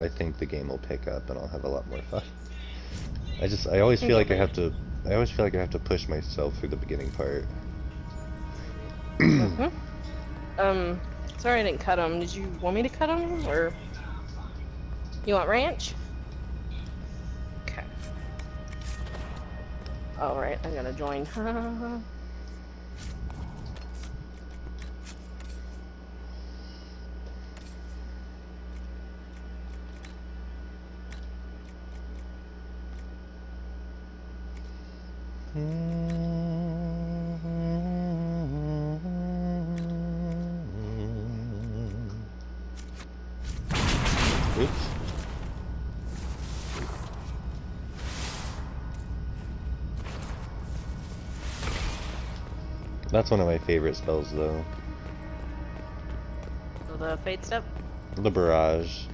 I think the game will pick up and I'll have a lot more fun. I always feel like I have to push myself through the beginning part. Sorry I didn't cut him. Did you want me to cut him, or you want ranch? Okay. All right, I'm gonna join. Oops. That's one of my favorite spells, though. So the fade step. The barrage.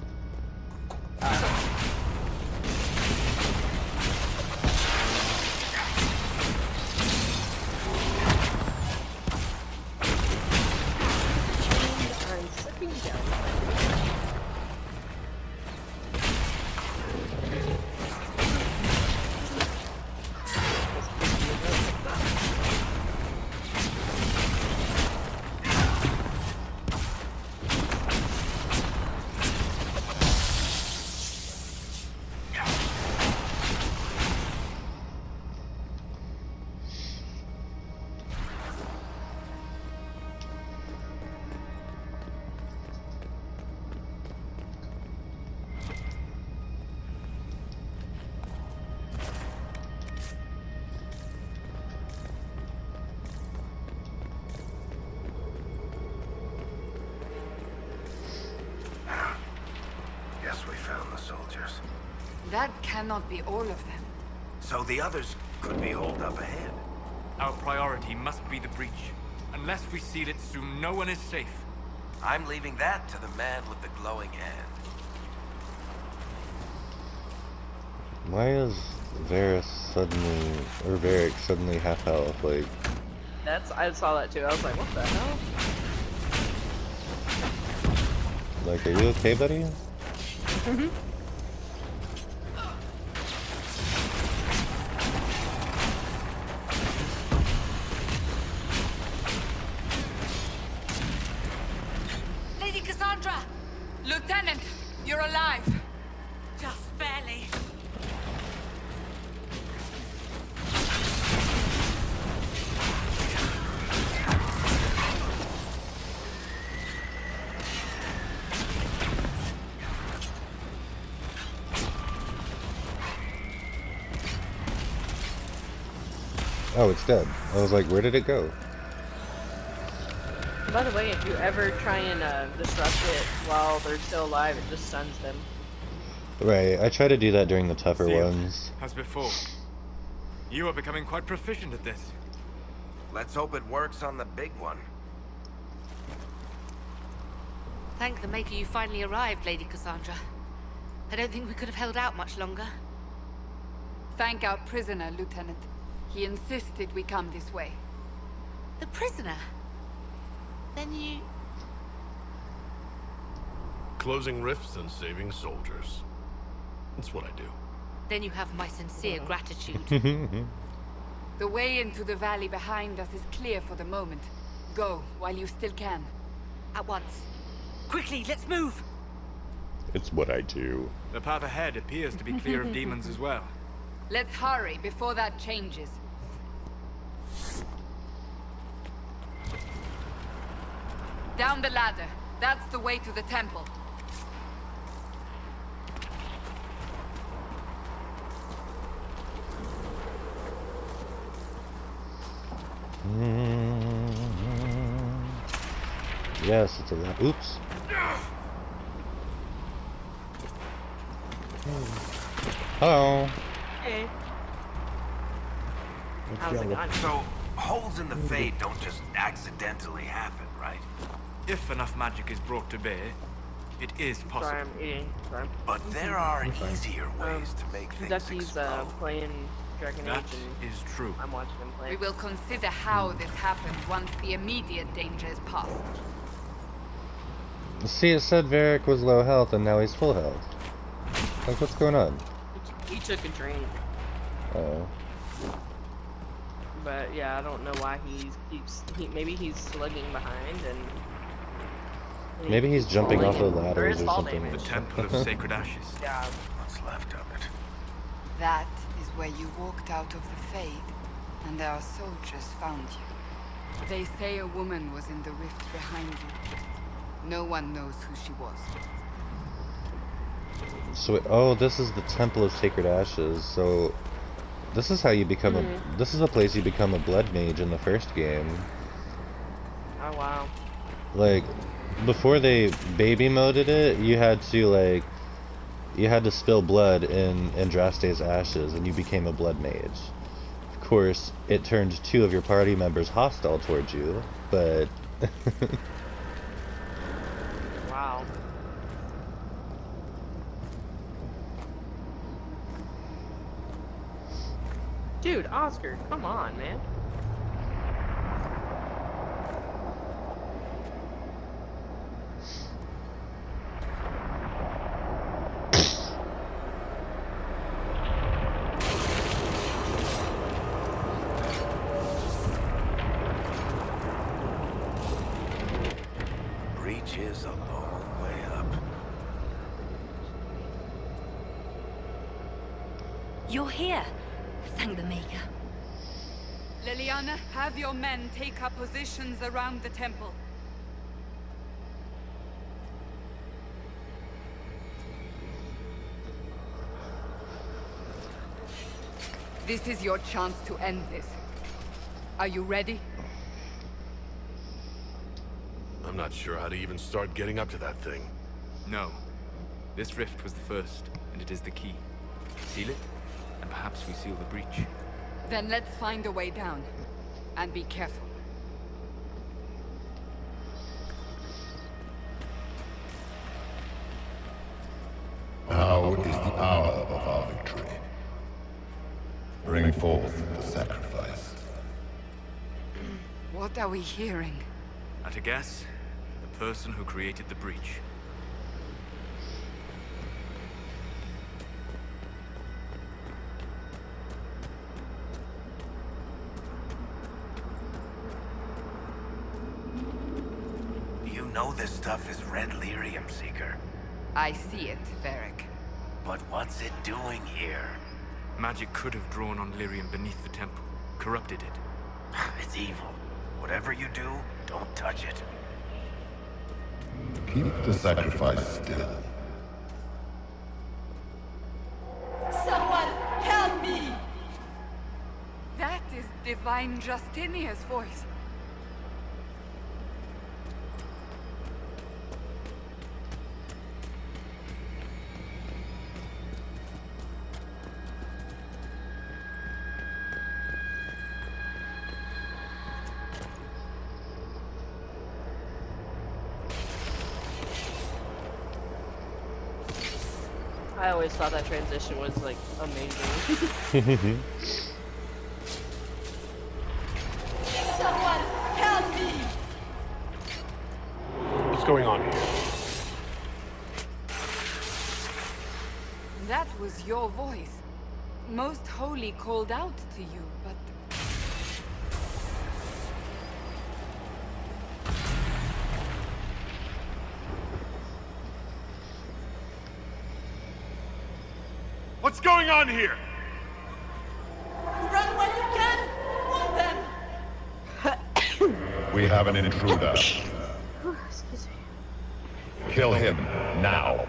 That cannot be all of them. So the others could be holed up ahead. Our priority must be the breach. Unless we seal it soon, no one is safe. I'm leaving that to the man with the glowing hand. Why is Varys suddenly half health? Like, I saw that too. I was like, what the hell? are you okay, buddy? Lady Cassandra! Lieutenant, you're alive. Just barely. Oh, it's dead. I was like, where did it go? By the way, if you ever try and disrupt it while they're still alive, it just stuns them. Right, I try to do that during the tougher Seal, ones. as before. You are becoming quite proficient at this. Let's hope it works on the big one. Thank the Maker you finally arrived, Lady Cassandra. I don't think we could have held out much longer. Thank our prisoner, Lieutenant. He insisted we come this way. The prisoner? Then you... Closing rifts and saving soldiers. That's what I do. Then you have my sincere gratitude. The way into the valley behind us is clear for the moment. Go, while you still can. At once. Quickly, let's move! It's what I do. The path ahead appears to be clear of demons as well. Let's hurry before that changes. Down the ladder. That's the way to the temple. Yes, it's a wrap. Oops. Hello. Hey. How's it going? So, holes in the Fade don't just accidentally happen, right? If enough magic is brought to bear, it is Sorry, possible. I'm eating. Sorry. But there are easier ways to make things Ducky's explode. playing Dragon That Age, and is true. I'm watching him play. We will consider how this happened once the immediate danger is past. See, it said Varric was low health and now he's full health. Like, what's going on? He took a drink. Oh. But yeah, I don't know why maybe he's slugging behind and Maybe he's jumping off of falling in- ladders is or fall something. damage. The Temple of Sacred Ashes. Yeah. What's left of it? That is where you walked out of the Fade, and our soldiers found you. They say a woman was in the rift behind you. No one knows who she was. So, oh, this is the Temple of Sacred Ashes. So, this is how you become a. This is a place you become a blood mage in the first game. Oh wow. Like, before they baby moded it, you had to spill blood in Andraste's ashes, and you became a blood mage. Of course, it turned 2 of your party members hostile towards you, but. Wow. Dude, Oscar, come on, man. Breach is a long way up. You're here. Thank the Maker. Liliana, have your men take up positions around the temple. This is your chance to end this. Are you ready? I'm not sure how to even start getting up to that thing. No. This rift was the first, and it is the key. Seal it, and perhaps we seal the breach. Then let's find a way down. And be careful. Now is the hour of our victory. Bring forth the sacrifice. What are we hearing? At a guess, the person who created the breach. You know this stuff is red lyrium, Seeker. I see it, Varric. But what's it doing here? Magic could have drawn on lyrium beneath the temple, corrupted it. It's evil. Whatever you do, don't touch it. Keep the sacrifice still. Someone help me! That is Divine Justinia's voice. I always thought that transition was like amazing. Someone help me! What's going on here? That was your voice. Most Holy called out to you, but... What's going on here? Run when you can! Want them! We have an intruder. Excuse me. Kill him now.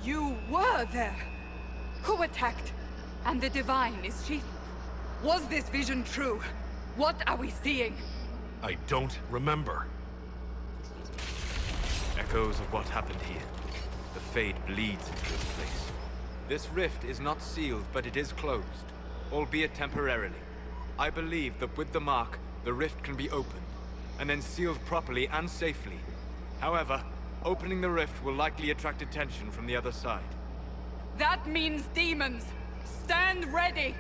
You were there! Who attacked? And the Divine, is she... Was this vision true? What are we seeing? I don't remember. Echoes of what happened here. The Fade bleeds into this place. This rift is not sealed, but it is closed, albeit temporarily. I believe that with the mark, the rift can be opened, and then sealed properly and safely. However, opening the rift will likely attract attention from the other side. That means demons! Stand ready!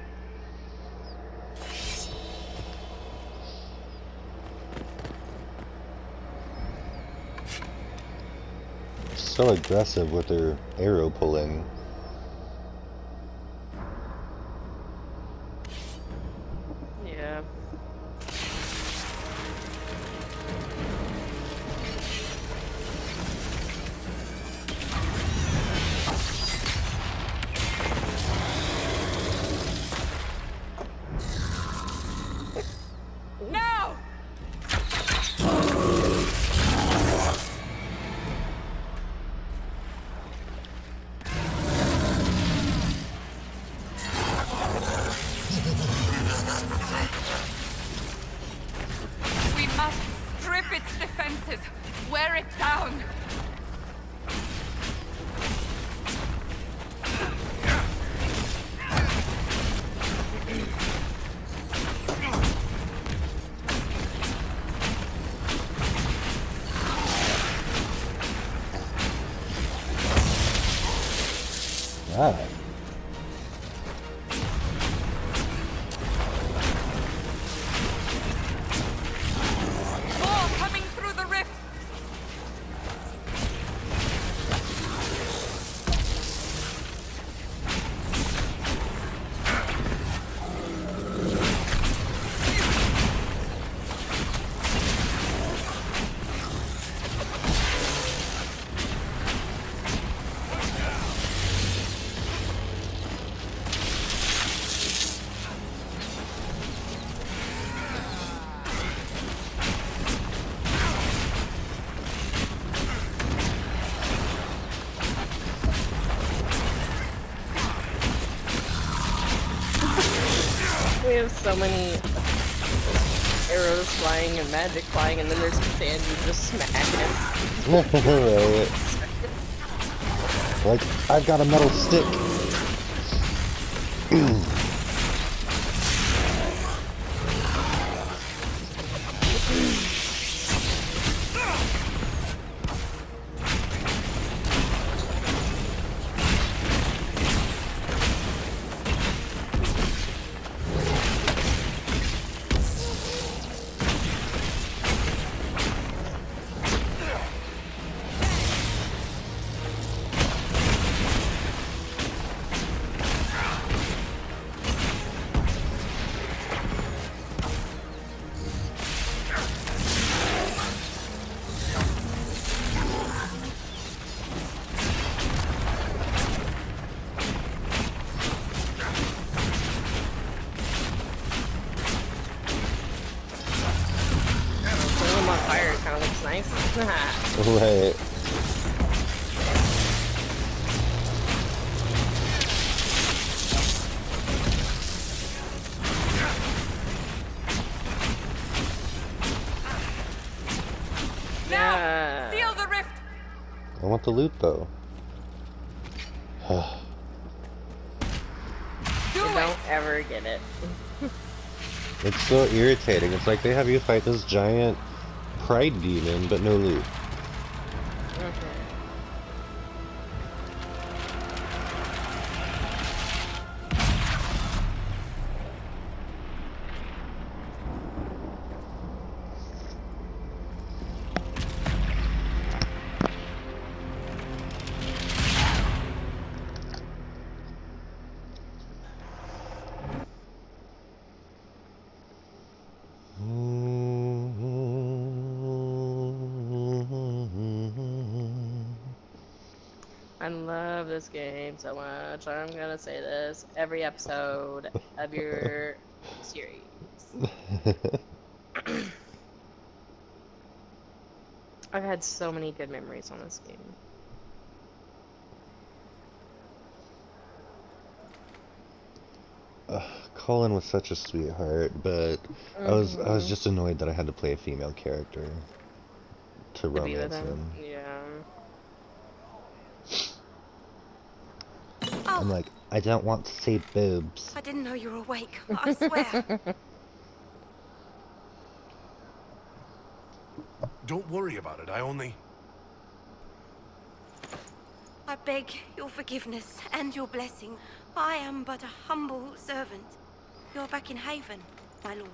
so aggressive with their arrow pulling. Yeah. No! We must strip its defenses, wear it down. Ah. More coming through the rift. We have so many arrows flying and magic flying, and then there's Sandy just smacking. Right. Like, I've got a metal stick. Putting them on fire kind of looks nice. Right. Now, seal the rift. I want the loot though. Do You it. don't ever get it. It's so irritating. It's like they have you fight this giant pride demon, but no loot. I love this game so much. I'm gonna say this every episode of your series. I've had so many good memories on this game. Colin was such a sweetheart, but I was just annoyed that I had to play a female character to To be with romance him. him. Yeah. I'm like, I don't want to see boobs. I didn't know you were awake. I swear. Don't worry about it. I beg your forgiveness and your blessing. I am but a humble servant. You're back in Haven, my lord.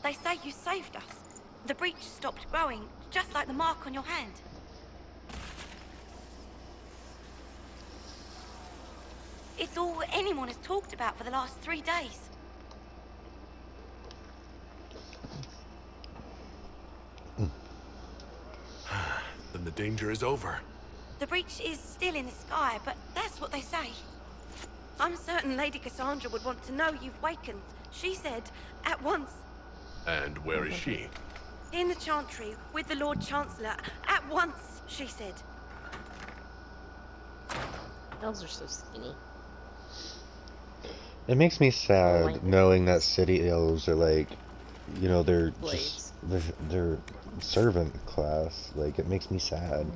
They say you saved us. The breach stopped growing, just like the mark on your hand. It's all anyone has talked about for the last 3 days. Then the danger is over. The breach is still in the sky, but that's what they say. I'm certain Lady Cassandra would want to know you've wakened. She said, at once. And where is she? In the Chantry, with the Lord Chancellor. At once, she said. Elves are so skinny. It makes me sad Like- knowing that city elves are like, you know, they're Slaves. just they're servant class. Like, it makes me sad.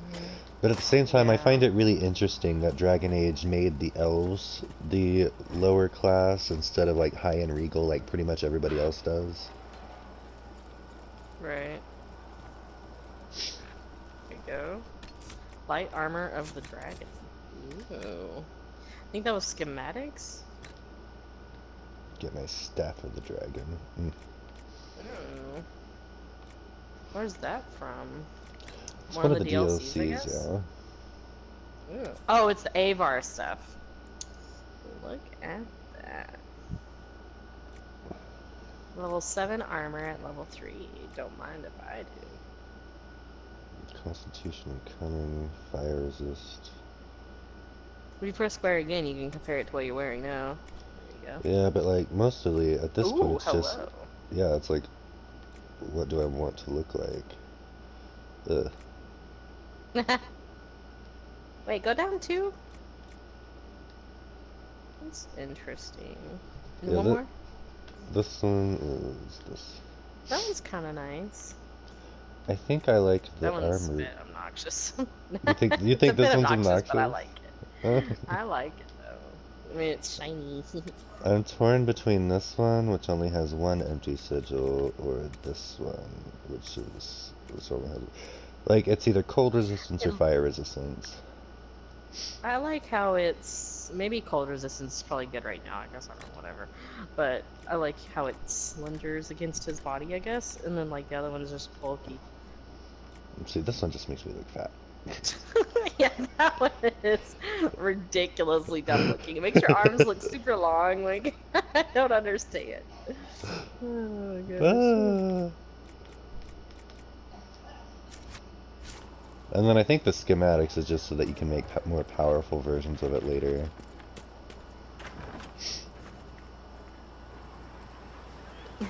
But at the same time, I Yeah. find it really interesting that Dragon Age made the elves the lower class instead of like high and regal like pretty much everybody else does. Right. There you go. Light armor of the dragon. Ooh. I think that was schematics? Get my staff of the dragon. Mm. Oh. Where's that from? It's one of the DLCs, I guess? yeah. Ooh. Oh, it's the Avar stuff. Look at that. Level 7 armor at level 3. Don't mind if I do. Constitution coming, fire resist. When you press square again, you can compare it to what you're wearing now. There you go. Yeah, but like mostly at this point Ooh, it's just hello. yeah, it's like what do I want to look like? Ugh. Wait, go down 2? That's interesting. And Yeah, one that- more? This one is this. That one's kind of nice. I think I like the That one's a armor. bit obnoxious. You think It's a this bit one's obnoxious, but I obnoxious? like it. I like it though. I mean, it's shiny. I'm torn between this one, which only has one empty sigil, or this one, which only has like it's either cold resistance or fire resistance. I like how it's maybe cold resistance is probably good right now. I guess I don't know, whatever. But I like how it slenders against his body, I guess, and then like the other one is just bulky. See, this one just makes me look fat. Yeah, that one is ridiculously dumb looking. It makes your arms look super long. Like I don't understand. Oh my gosh. Ah. And then I think the schematics is just so that you can make more powerful versions of it later.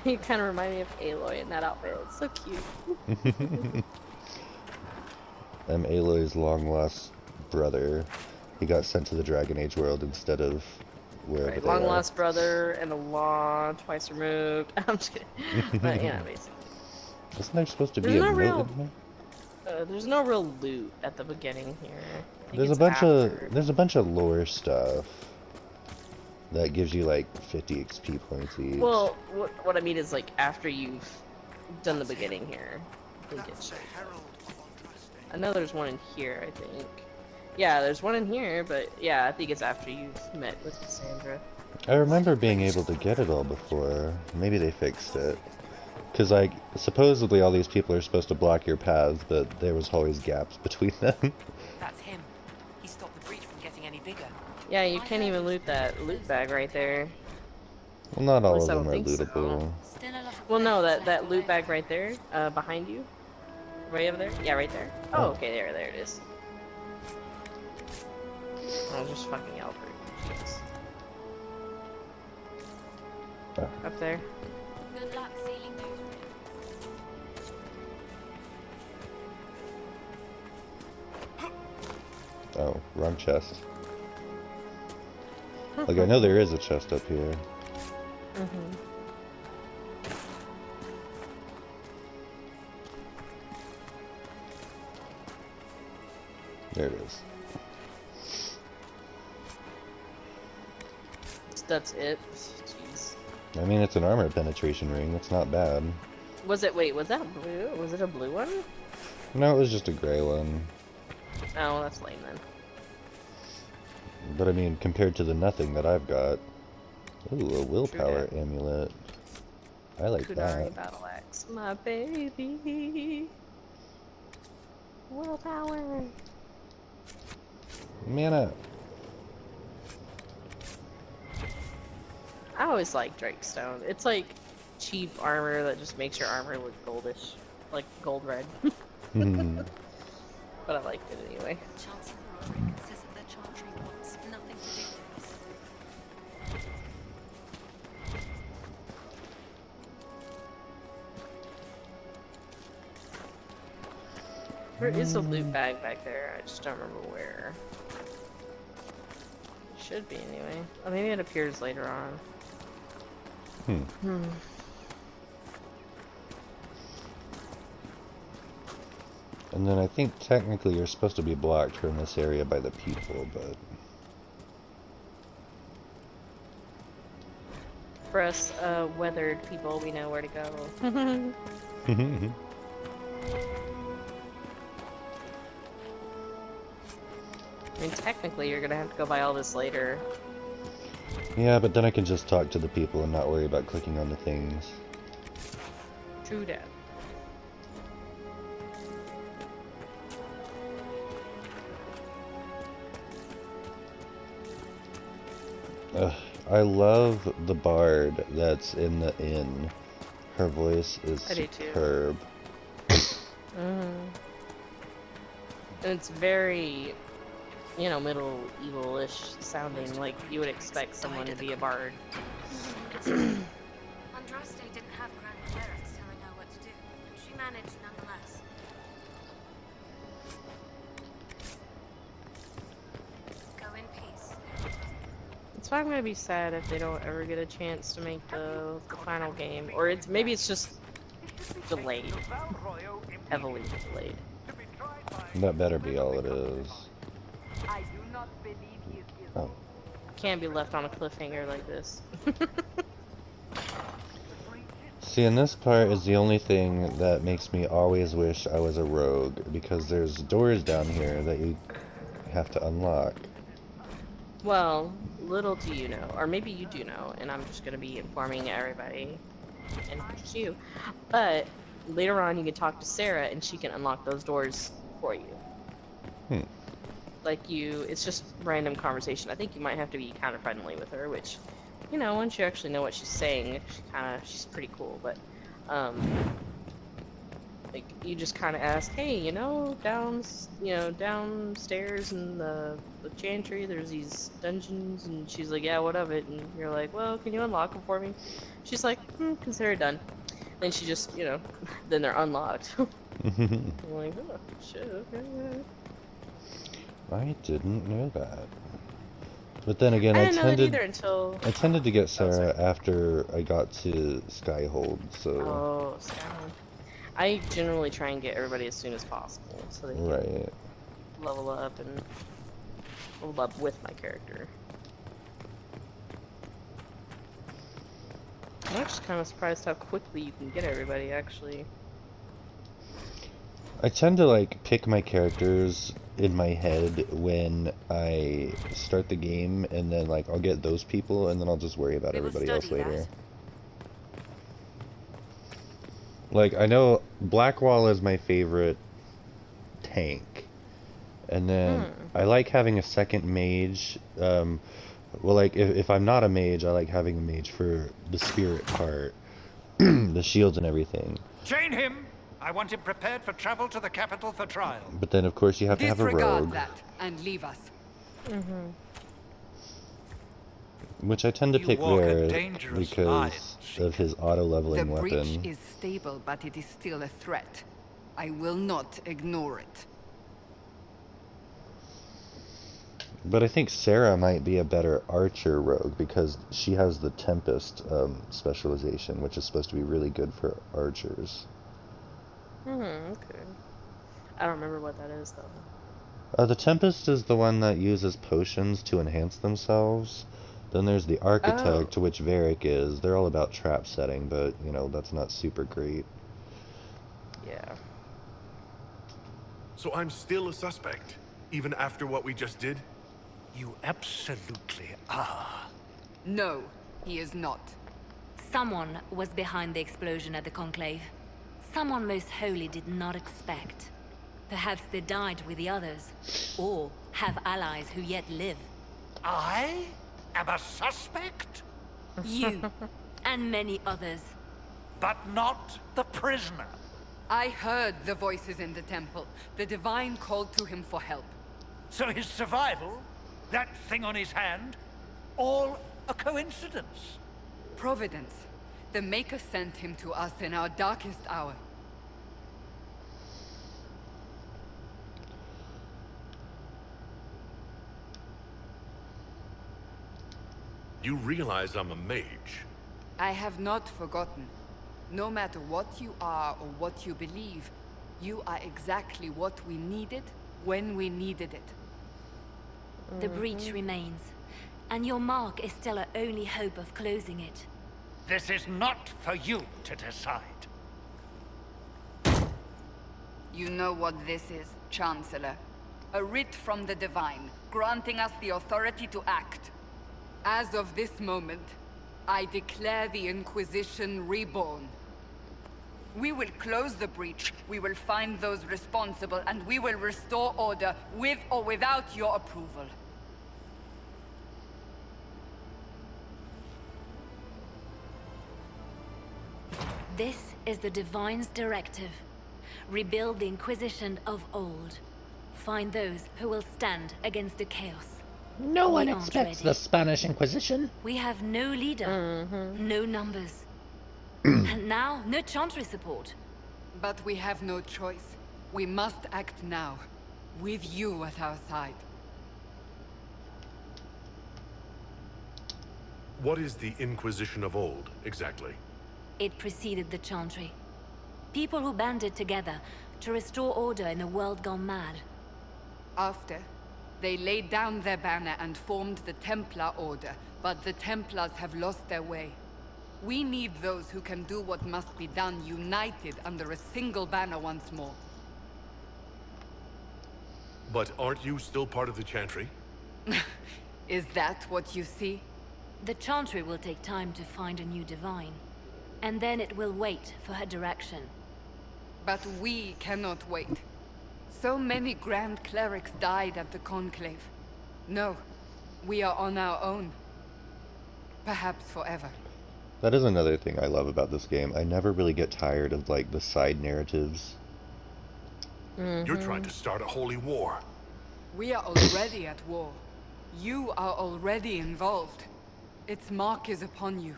You kind of remind me of Aloy in that outfit. It's so cute. I'm Aloy's long-lost brother. He got sent to the Dragon Age world instead of wherever Right, they long are. lost brother and a law twice removed. I'm just kidding. But yeah, basically. Isn't there supposed to be There's a no note real- in here? There's no real loot at the beginning here. I think There's a it's bunch after. of lore stuff that gives you like 50 XP points each. Well, what I mean is like after you've done the beginning here. I think it's. I know there's one in here. I think. Yeah, there's one in here, but yeah, I think it's after you've met with Cassandra. I remember being able to get it all before. Maybe they fixed it. Because, like, supposedly all these people are supposed to block your paths, but there was always gaps between them. That's him. He stopped the breach from getting any bigger. Yeah, you can't even loot that loot bag right there. Well, not all of least I them don't are think so. lootable. Still a lot of Well, no, progress that left loot to bag right there, behind you. Right over there? Yeah, right there. Oh, okay, there it is. I was just fucking yelling for you. Oh. Up there. Good luck sealing those rifts. Oh, wrong chest. Like, I know there is a chest up here. Mm-hmm. There it is. That's it. Jeez. I mean, it's an armor penetration ring. That's not bad. Was it? Wait, was that blue? Was it a blue one? No, it was just a gray one. Oh, that's lame then. But I mean, compared to the nothing that I've got. Ooh, a willpower that. amulet. I like Kunari that. battle axe, my baby. Willpower. Mana. I always like Drakestone. It's like cheap armor that just makes your armor look goldish, like gold red. Mhm. But I liked it anyway. Chancellor Roderick says that the Chantry wants nothing to do with us. There is a loot bag back there. I just don't remember where. It should be anyway. Oh, maybe it appears later on. And then I think technically you're supposed to be blocked from this area by the people, but For us, weathered people, we know where to go. I mean, technically, you're gonna have to go by all this later. yeah, but then I can just talk to the people and not worry about clicking on the things. True that. I love the bard that's in the inn. Her voice is I do too. superb. And it's very, you know, medieval-ish sounding, like you would expect someone to be a bard. Andraste didn't have grand clerics telling her what to do, and she managed nonetheless. Go in peace. That's why I'm gonna be sad if they don't ever get a chance to make the final game, or maybe it's just delayed, heavily delayed. That better be all it is. Oh. Can't be left on a cliffhanger like this. See, and this part is the only thing that makes me always wish I was a rogue, because there's doors down here that you have to unlock. Well, little do you know, or maybe you do know, and I'm just gonna be informing everybody, and just you. But later on, you can talk to Sarah, and she can unlock those doors for you. Like it's just random conversation. I think you might have to be kind of friendly with her, which, you know, once you actually know what she's saying, she's pretty cool. But, like you just kind of ask, hey, you know, downstairs in the chantry, there's these dungeons, and she's like, yeah, what of it? And you're like, well, can you unlock them for me? She's like, consider it done. Then she just, you know, then they're unlocked. I'm like, oh, shit, okay. I didn't know that. But then again, I I didn't know that tended either until... I tended to get Sarah after I got to Skyhold, so... Oh, Skyhold. I generally try and get everybody as soon as possible, so they can level up and level up with my character. I'm actually kind of surprised how quickly you can get everybody, actually. I tend to like pick my characters in my head when I start the game, and then like I'll get those people, and then I'll just worry about everybody else later. Like, I know Blackwall is my favorite tank, and then I like having a second mage. Well, like if I'm not a mage, I like having a mage for the spirit part, the shields and everything. Chain him! I want him prepared for travel to the capital for trial. But then, of course, you have to have a rogue. Disregard that and leave us. Which I tend to pick Rare because of his auto-leveling The breach weapon. is stable, but it is still a threat. I will not ignore it. But I think Sarah might be a better archer rogue because she has the Tempest specialization, which is supposed to be really good for archers. Okay. I don't remember what that is, though. The Tempest is the one that uses potions to enhance themselves. Then there's the Architect, which Varric is. They're all about trap setting, but, you know, that's not super great. Yeah. So I'm still a suspect, even after what we just did? You absolutely are. No, he is not. Someone was behind the explosion at the Conclave. Someone most holy did not expect. Perhaps they died with the others, or have allies who yet live. I am a suspect? You, and many others. But not the prisoner. I heard the voices in the temple. The Divine called to him for help. So his survival, that thing on his hand, all a coincidence. Providence. The Maker sent him to us in our darkest hour. You realize I'm a mage. I have not forgotten. No matter what you are or what you believe, you are exactly what we needed when we needed it. The breach remains, and your mark is still our only hope of closing it. This is not for you to decide. You know what this is, Chancellor. A writ from the Divine, granting us the authority to act. As of this moment, I declare the Inquisition reborn. We will close the breach, we will find those responsible, and we will restore order, with or without your approval. This is the Divine's directive. Rebuild the Inquisition of old. Find those who will stand against the chaos. No We one aren't expects ready. the Spanish Inquisition. We have no leader, no numbers. And now, no Chantry support. But we have no choice. We must act now, with you at our side. What is the Inquisition of old, exactly? It preceded the Chantry. People who banded together to restore order in a world gone mad. After, they laid down their banner and formed the Templar Order, but the Templars have lost their way. We need those who can do what must be done, united under a single banner once more. But aren't you still part of the Chantry? Is that what you see? The Chantry will take time to find a new Divine. And then it will wait for her direction. But we cannot wait. So many Grand Clerics died at the Conclave. No, we are on our own. Perhaps forever. That is another thing I love about this game. I never really get tired of, like, the side narratives. You're trying to start a holy war. We are already at war. You are already involved. Its mark is upon you.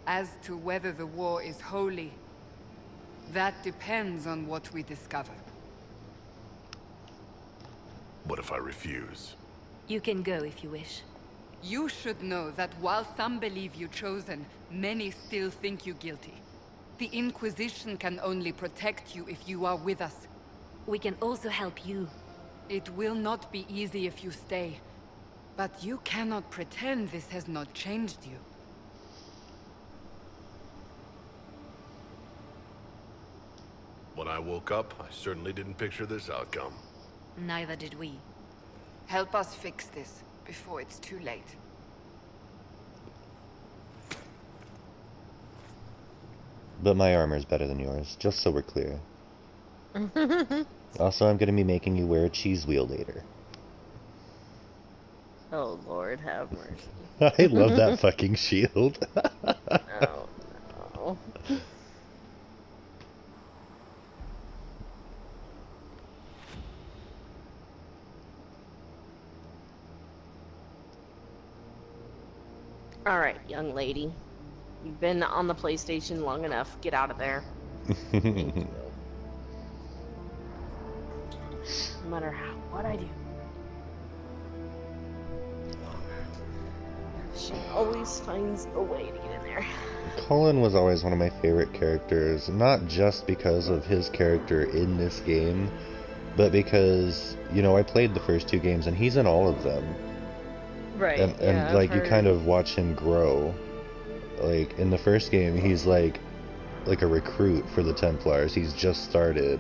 As to whether the war is holy, that depends on what we discover. What if I refuse? You can go if you wish. You should know that while some believe you chosen, many still think you guilty. The Inquisition can only protect you if you are with us. We can also help you. It will not be easy if you stay. But you cannot pretend this has not changed you. When I woke up, I certainly didn't picture this outcome. Neither did we. Help us fix this before it's too late. But my armor's better than yours, just so we're clear. Also, I'm gonna be making you wear a cheese wheel later. Oh Lord, have mercy. I love that fucking shield. Oh no. Alright, young lady. You've been on the PlayStation long enough. Get out of there. No matter what I do. She always finds a way to get in there. Colin was always one of my favorite characters, not just because of his character in this game, but because, you know, I played the first two games and he's in all of them. Right. And yeah, like, I've you heard. kind of watch him grow. Like, in the first game, he's like a recruit for the Templars. He's just started.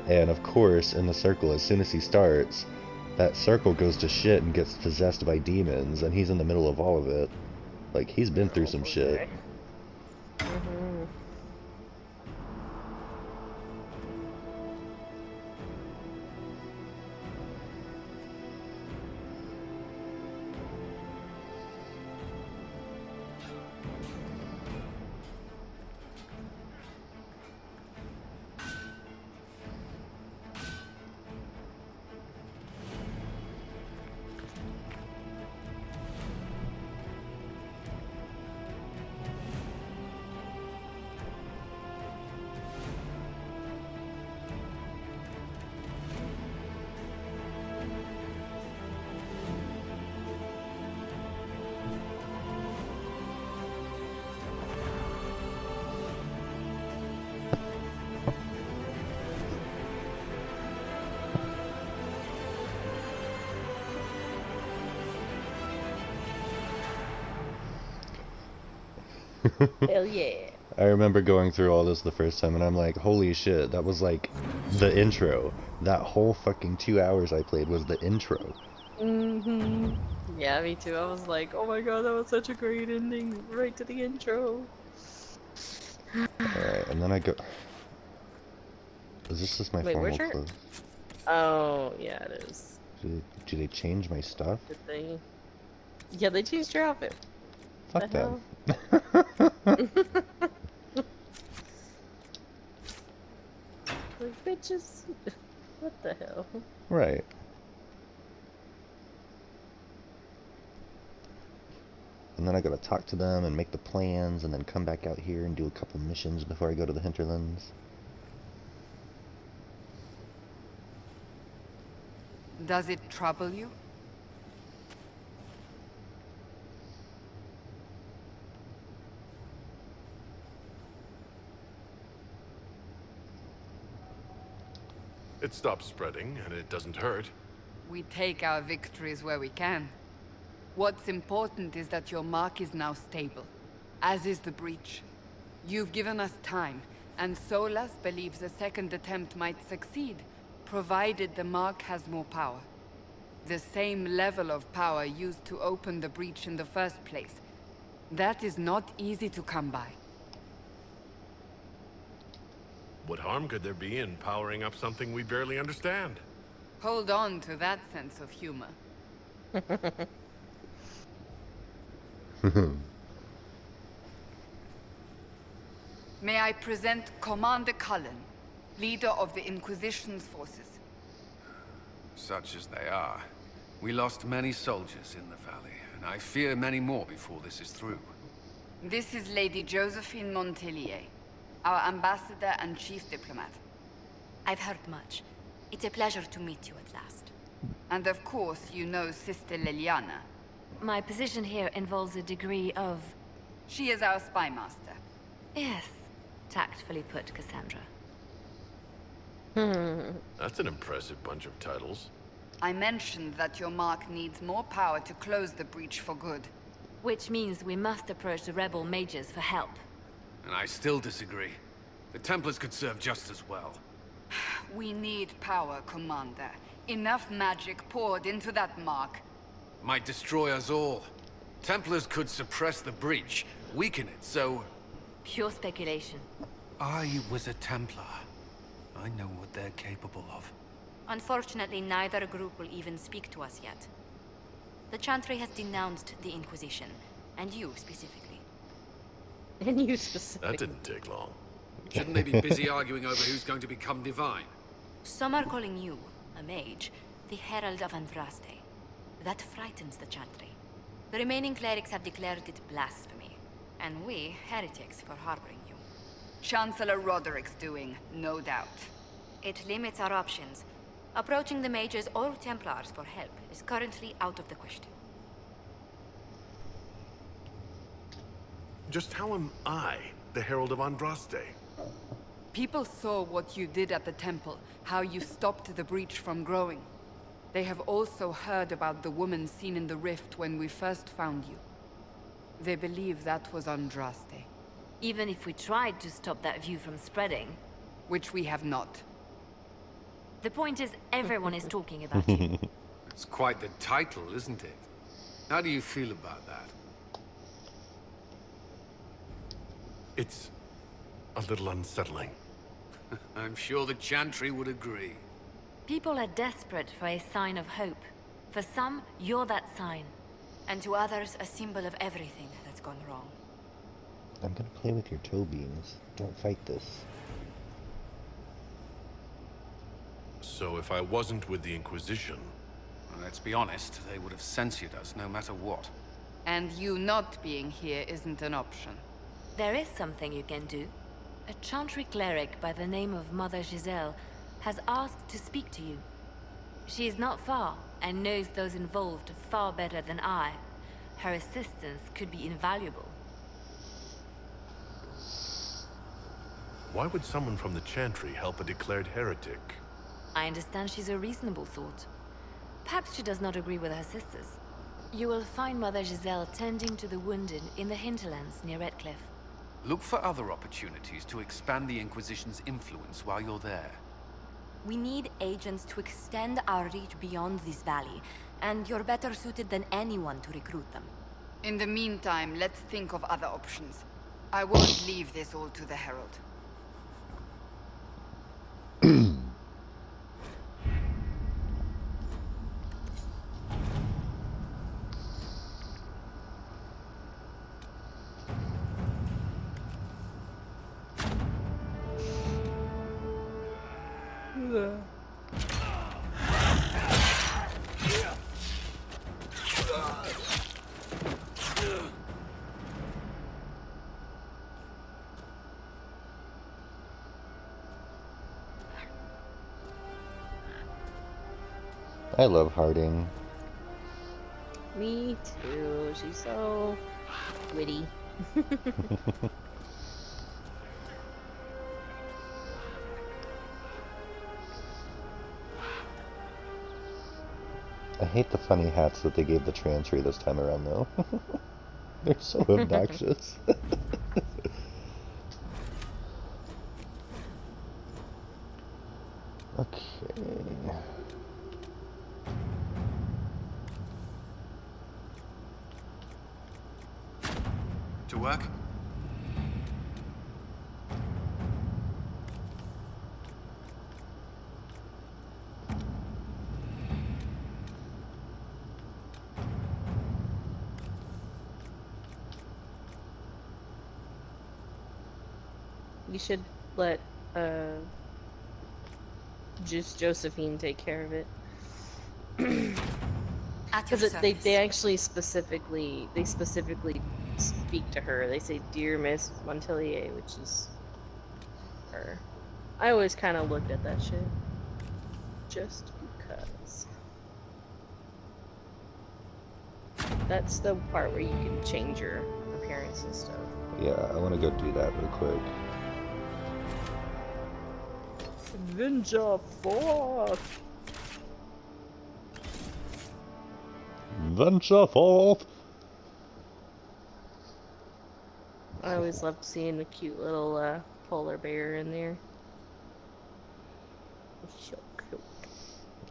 And of course, in the circle, as soon as he starts, that circle goes to shit and gets possessed by demons, and he's in the middle of all of it. Like, he's been through some shit. Mm-hmm. Hell yeah. I remember going through all this the first time, and I'm like, holy shit, that was like the intro. That whole fucking 2 hours I played was the intro. Mm-hmm. Yeah, me too. I was like, oh my god, that was such a great ending right to the intro. Alright, and then I go... Is this just my Wait, formal where's your... clothes? Oh, yeah, it is. Do they change my stuff? Did they... Yeah, they changed your outfit. Fuck them. Like, bitches. What the hell? Right. And then I gotta talk to them and make the plans and then come back out here and do a couple missions before I go to the hinterlands. Does it trouble you? It stops spreading, and it doesn't hurt. We take our victories where we can. What's important is that your mark is now stable, as is the breach. You've given us time, and Solas believes a second attempt might succeed, provided the mark has more power. The same level of power used to open the breach in the first place. That is not easy to come by. What harm could there be in powering up something we barely understand? Hold on to that sense of humor. May I present Commander Cullen, leader of the Inquisition's forces. Such as they are. We lost many soldiers in the valley, and I fear many more before this is through. This is Lady Josephine Montelier, our ambassador and chief diplomat. I've heard much. It's a pleasure to meet you at last. And of course, you know Sister Liliana. My position here involves a degree of... She is our spy master. Yes, tactfully put, Cassandra. That's an impressive bunch of titles. I mentioned that your mark needs more power to close the breach for good. Which means we must approach the rebel mages for help. And I still disagree. The Templars could serve just as well. We need power, Commander. Enough magic poured into that mark. Might destroy us all. Templars could suppress the breach, weaken it, so... Pure speculation. I was a Templar. I know what they're capable of. Unfortunately, neither group will even speak to us yet. The Chantry has denounced the Inquisition, and you specifically. And you specifically. That didn't take long. Shouldn't they be busy arguing over who's going to become divine? Some are calling you, a mage, the Herald of Andraste. That frightens the Chantry. The remaining clerics have declared it blasphemy, and we, heretics, for harboring you. Chancellor Roderick's doing, no doubt. It limits our options. Approaching the mages or Templars for help is currently out of the question. Just how am I the Herald of Andraste? People saw what you did at the temple, how you stopped the breach from growing. They have also heard about the woman seen in the rift when we first found you. They believe that was Andraste. Even if we tried to stop that view from spreading... Which we have not. The point is, everyone is talking about you. It's quite the title, isn't it? How do you feel about that? It's a little unsettling. I'm sure the Chantry would agree. People are desperate for a sign of hope. For some, you're that sign. And to others, a symbol of everything that's gone wrong. I'm gonna play with your toe beans. Don't fight this. So if I wasn't with the Inquisition... Well, let's be honest, they would have censored us no matter what. And you not being here isn't an option. There is something you can do. A Chantry cleric by the name of Mother Giselle has asked to speak to you. She is not far, and knows those involved far better than I. Her assistance could be invaluable. Why would someone from the Chantry help a declared heretic? I understand she's a reasonable sort. Perhaps she does not agree with her sisters. You will find Mother Giselle tending to the wounded in the hinterlands near Redcliffe. Look for other opportunities to expand the Inquisition's influence while you're there. We need agents to extend our reach beyond this valley, and you're better suited than anyone to recruit them. In the meantime, let's think of other options. I won't leave this all to the Herald. I love Harding. Me too. She's so witty. I hate the funny hats that they gave the Chantry this time around, though. They're so obnoxious. Okay. To work? You should let just Josephine take care of it. Because they actually specifically speak to her. They say, "Dear Miss Montelier," which is her. I always kind of looked at that shit just because. That's the part where you can change your appearance and stuff. Yeah, I want to go do that real quick. Venture forth! Venture forth! I always loved seeing the cute little polar bear in there. It's so cute.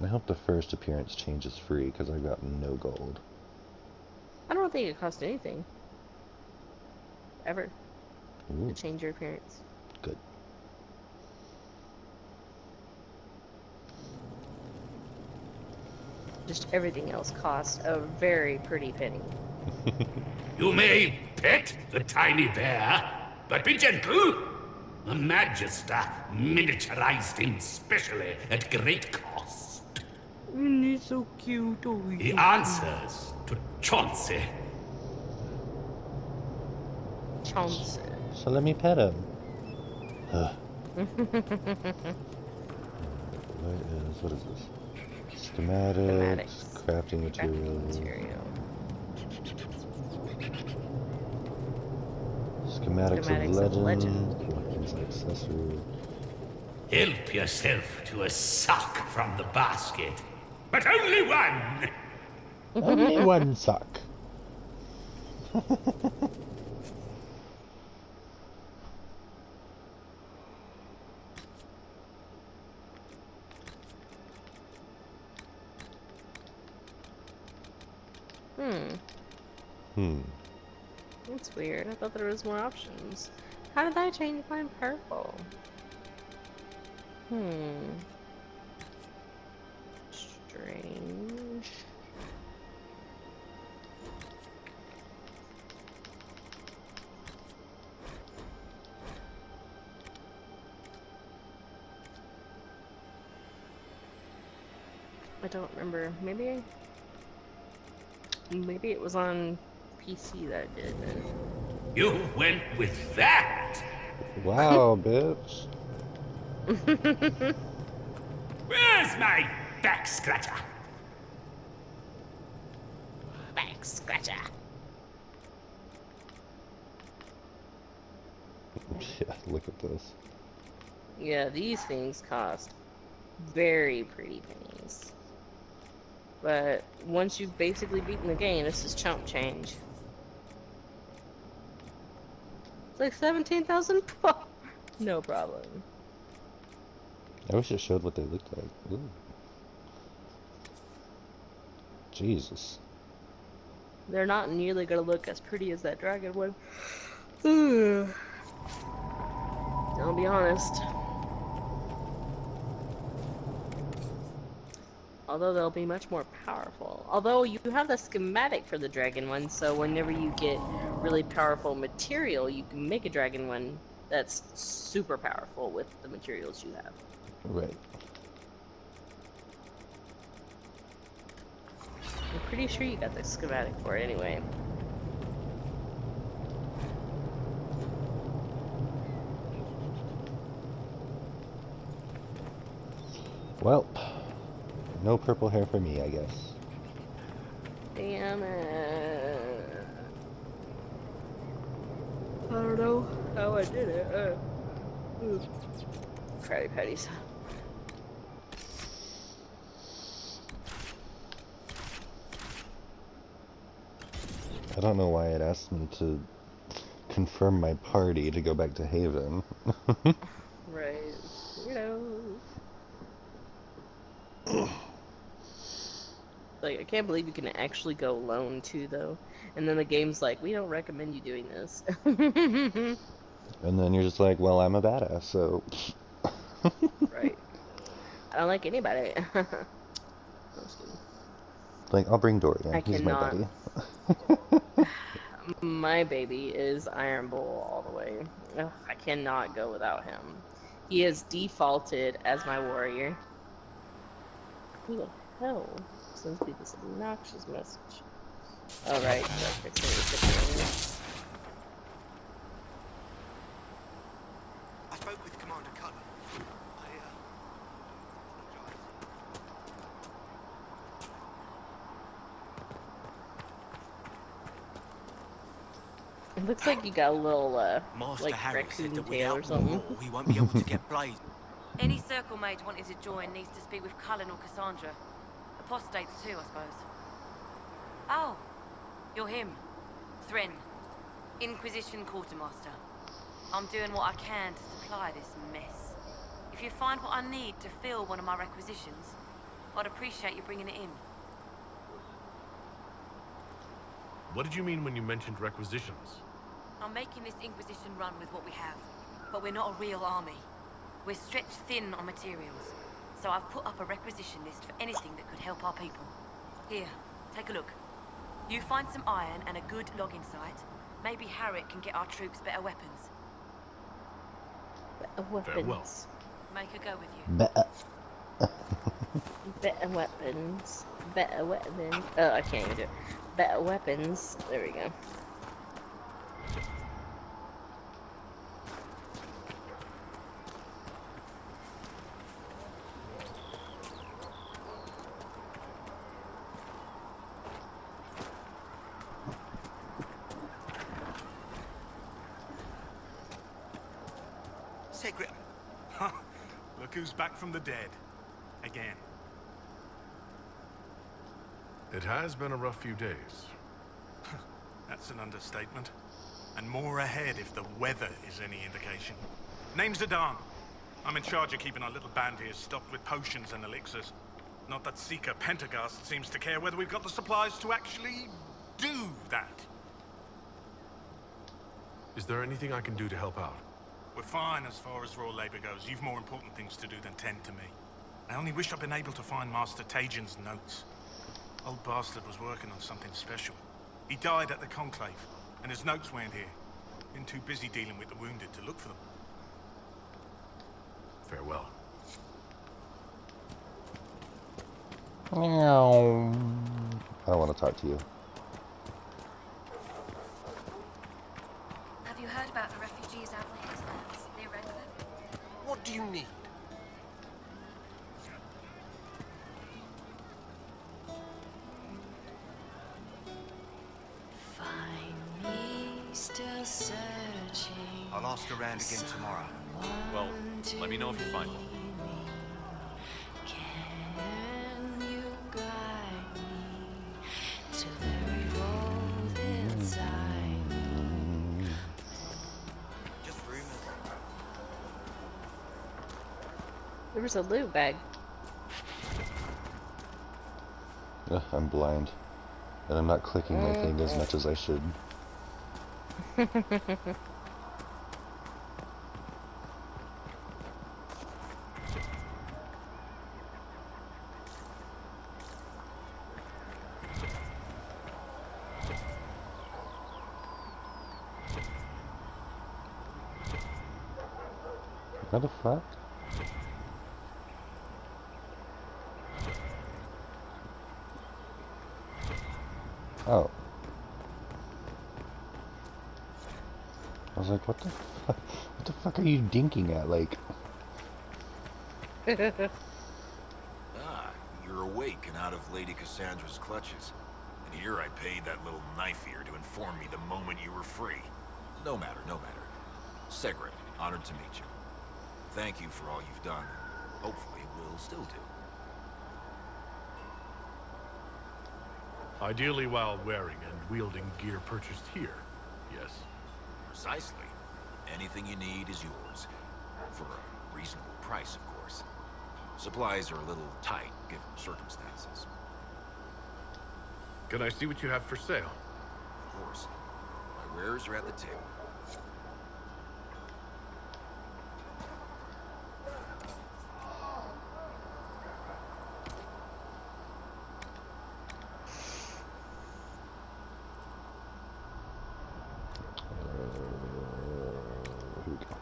I hope the first appearance change is free, because I got no gold. I don't think it cost anything. Ever. Ooh. To change your appearance. Good. Just everything else costs a very pretty penny. You may pet the tiny bear, but be gentle. A Magister miniaturized him specially at great cost. He's so cute. Oh, He answers to Chauncey. Chauncey. So let me pet him. What is this? Schematics, crafting material. Schematics of legend. Weapons and accessories. Help yourself to a sock from the basket, but only one. Only one sock. That's weird. I thought there was more options. How did I change mine purple? Strange. I don't remember. Maybe it was on PC that I did it. You went with that? Wow, bitch. Where's my back scratcher? Back scratcher. Yeah, look at this. Yeah, these things cost very pretty pennies. But once you've basically beaten the game, this is chump change. It's like 17,000. No problem. I wish it showed what they looked like. Ooh. Jesus. They're not nearly gonna look as pretty as that dragon one. Ugh. I'll be honest. Although they'll be much more powerful. Although you have the schematic for the dragon one, so whenever you get really powerful material, you can make a dragon one that's super powerful with the materials you have. Right. I'm pretty sure you got the schematic for it anyway. Well, no purple hair for me, I guess. Damn it. I don't know how I did it. Krabby Patties. I don't know why it asked me to confirm my party to go back to Haven. Right. You know. Like, I can't believe you can actually go alone too, though. And then the game's like, we don't recommend you doing this. And then you're just like, well, I'm a badass, so... Right. I don't like anybody. Like, I'll bring Dorian. I He's cannot. my buddy. My baby is Iron Bull all the way. Ugh, I cannot go without him. He is defaulted as my warrior. Who the hell sends me this obnoxious message? Oh, right. I spoke with Commander Cullen. It looks like you got a little, Master like, Harry raccoon said that tail or without something. more, we won't be able to get blazed. Any circle mage wanting to join needs to speak with Cullen or Cassandra. Apostates too, I suppose. Oh, you're him. Thren. Inquisition Quartermaster. I'm doing what I can to supply this mess. If you find what I need to fill one of my requisitions, I'd appreciate you bringing it in. What did you mean when you mentioned requisitions? I'm making this Inquisition run with what we have, but we're not a real army. We're stretched thin on materials, so I've put up a requisition list for anything that could help our people. Here, take a look. You find some iron and a good logging site. Maybe Harriet can get our troops better weapons. Better weapons. Farewell. Make her go with you. Better weapons. Better weapons. Oh, I can't even do it. Better weapons. There we go. Secret. Look who's back from the dead. Again. It has been a rough few days. That's an understatement. And more ahead if the weather is any indication. Name's Adam. I'm in charge of keeping our little band here stocked with potions and elixirs. Not that Seeker Pentagast seems to care whether we've got the supplies to actually do that. Is there anything I can do to help out? We're fine as far as raw labor goes. You've more important things to do than tend to me. I only wish I'd been able to find Master Tajin's notes. Old bastard was working on something special. He died at the Conclave, and his notes weren't here. Been too busy dealing with the wounded to look for them. Farewell. I don't want to talk to you. Have you heard about the refugees out in the hills near Redcliffe? What do you need? Still searching. I'll ask around again tomorrow. Well, let me know if you find one. Can you guide me to the revolt inside me? There was a loot bag. Ugh, I'm blind. And I'm not clicking my thing as much as I should. What the fuck? Oh. I was like, what the fuck? What the fuck are you dinking at? Like. Ah, you're awake and out of Lady Cassandra's clutches. And here I paid that little knife ear to inform me the moment you were free. No matter, no matter. Segret, honored to meet you. Thank you for all you've done, and hopefully will still do. Ideally while wearing and wielding gear purchased here, yes. Precisely. Anything you need is yours. For a reasonable price, of course. Supplies are a little tight, given circumstances. Can I see what you have for sale? Of course. My wares are at the table. Here we go.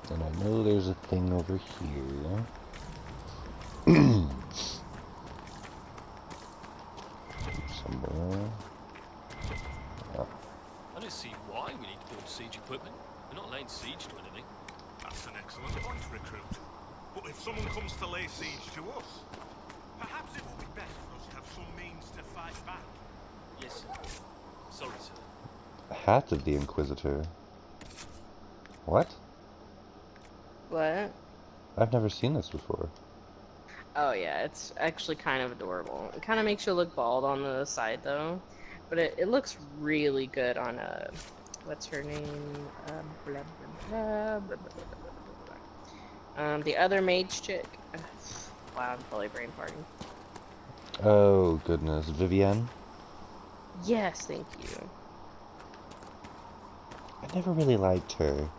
And I know there's a thing over here. Somewhere. Oh. I don't see why we need to build siege equipment. We're not laying siege to anything. That's an excellent point, recruit. But if someone comes to lay siege to us, perhaps it would be best for us to have some means to fight back. Yes, sir. Sorry, sir. Hat of the Inquisitor. What? What? I've never seen this before. Oh yeah, it's actually kind of adorable. It kind of makes you look bald on the side though, but it looks really good on what's her name? Blah, blah, blah, blah, blah, blah. The other mage chick. Wow, I'm totally brain farting. Oh goodness, Vivienne? Yes, thank you. I never really liked her.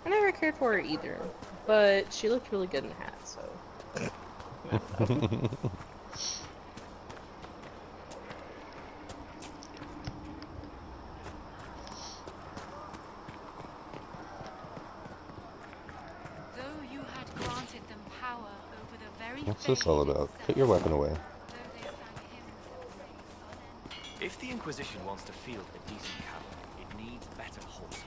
I never cared for her either, but she looked really good in the hat, so. Though you had granted them power over the very What's this all about? Put your weapon away. If the Inquisition wants to field a decent cavalry, it needs better horses.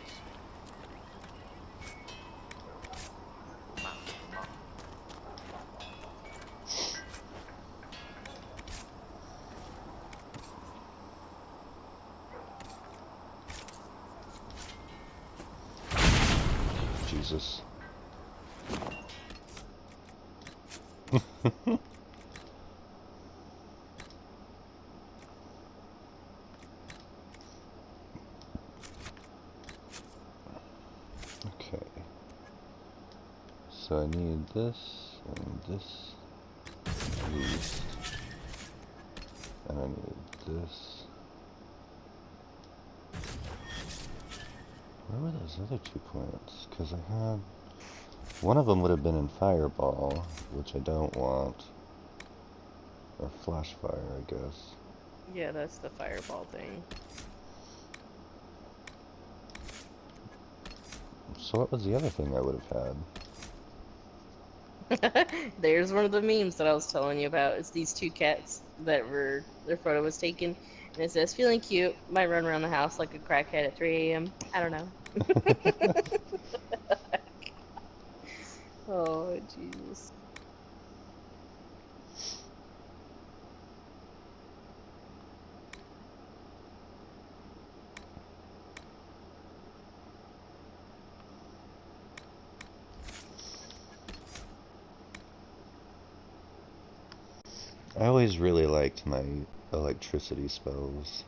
Jesus. Okay. So I need this and this at least. And I need this. Where were those other 2 points? Because I had... One of them would have been in Fireball, which I don't want. Or Flash Fire, I guess. Yeah, that's the fireball thing. So what was the other thing I would have had? There's one of the memes that I was telling you about. It's these two cats that were their photo was taken, and it says, "Feeling cute, might run around the house like a crackhead at 3 a.m." I don't know. Oh, Jesus. I always really liked my electricity spells.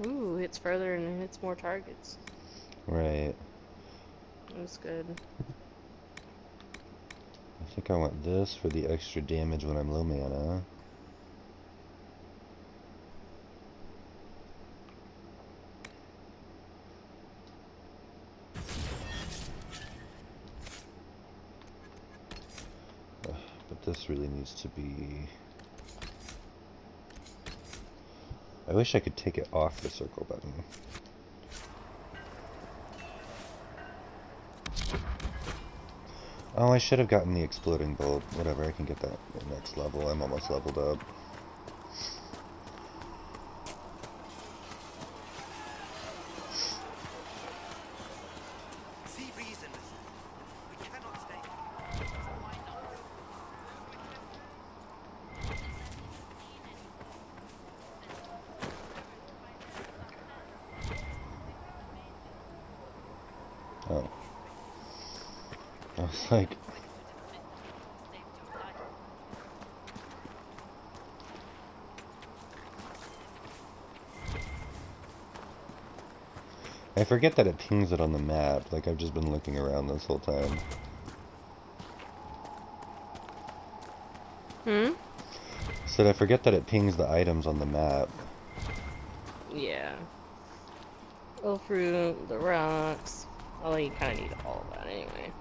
Ooh, hits further and hits more targets. Right. That's good. I think I want this for the extra damage when I'm low mana. But this really needs to be... I wish I could take it off the circle button. Oh, I should have gotten the exploding bulb. Whatever, I can get that at next level. I'm almost leveled up. Oh. I was like... I forget that it pings it on the map, like I've just been looking around this whole time. Said I forget that it pings the items on the map. Yeah. Go through the rocks. Although you kind of need all of that anyway.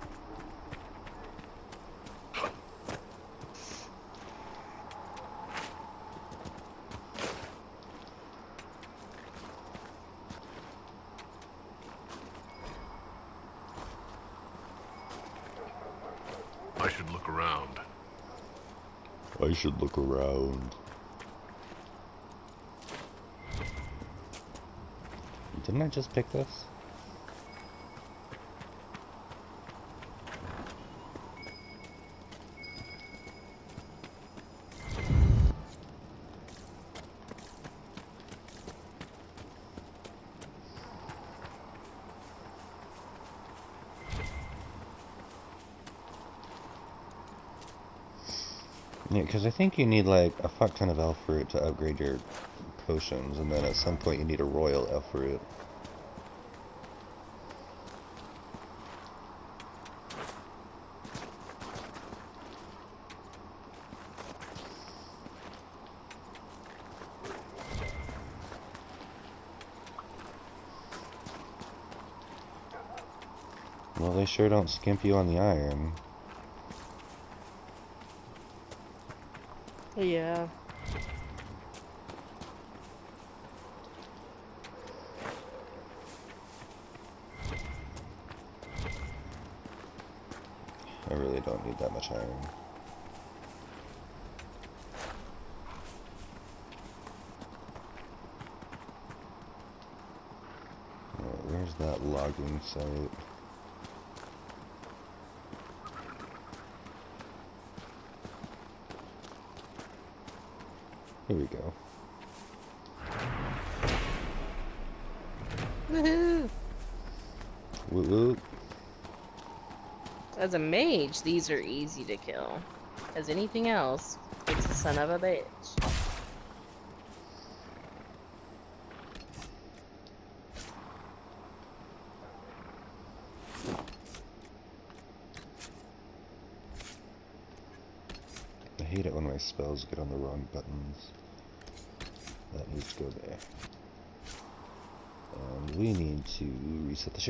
I should look around. I should look around. Didn't I just pick this? Yeah, because I think you need like a fuck ton of elf fruit to upgrade your potions, and then at some point you need a royal elf fruit. Well, they sure don't skimp you on the iron. Yeah. I really don't need that much iron. Where's that logging site? Here we go. Woohoo! Woo woo. As a mage, these are easy to kill. As anything else, it's a son of a bitch. I hate it when my spells get on the wrong buttons. That needs to go there. And we need to reset the ship.